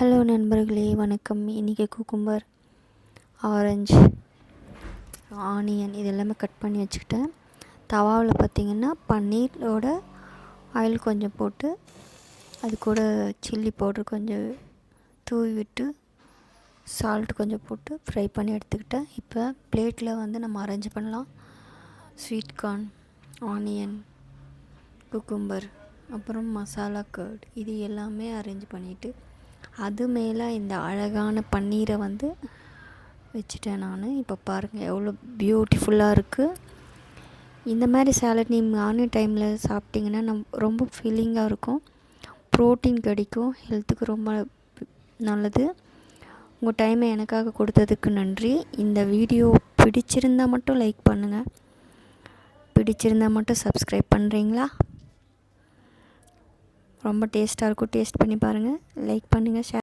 Hello நண்பர்களே, வணக்கம். இன்றைக்கி குக்கும்பர், ஆரஞ்சு, ஆனியன் இது எல்லாமே கட் பண்ணி வச்சுக்கிட்டேன். தவாவில் பார்த்திங்கன்னா பன்னீரோட ஆயில் கொஞ்சம் போட்டு அது கூட சில்லி பவுட்ரு கொஞ்சம் தூவி விட்டு சால்ட் கொஞ்சம் போட்டு ஃப்ரை பண்ணி எடுத்துக்கிட்டேன். இப்போ பிளேட்டில் நம்ம அரேஞ்ச் பண்ணலாம். ஸ்வீட் கார்ன், ஆனியன், குக்கும்பர், அப்புறம் மசாலா கர்ட் இது எல்லாமே அரேஞ்ச் பண்ணிவிட்டு அது மேலே இந்த அழகான பன்னீரை வச்சுட்டேன் நான். இப்போ பாருங்கள் எவ்வளோ பியூட்டிஃபுல்லாக இருக்குது. இந்த மாதிரி சாலட் நீங்கள் மார்னிங் டைமில் சாப்பிட்டிங்கன்னா ரொம்ப ஃபீலிங்காக இருக்கும். ப்ரோட்டீன் கிடைக்கும், ஹெல்த்துக்கு ரொம்ப நல்லது. உங்கள் டைமை எனக்காக கொடுத்ததுக்கு நன்றி. இந்த வீடியோ பிடிச்சிருந்தால் மட்டும் லைக் பண்ணுங்கள், பிடிச்சிருந்தால் மட்டும் சப்ஸ்கிரைப் பண்ணுறீங்களா? ரொம்ப டேஸ்ட்டாக இருக்கும். டேஸ்ட் பண்ணி பாருங்கள், லைக் பண்ணுங்கள், ஷேர்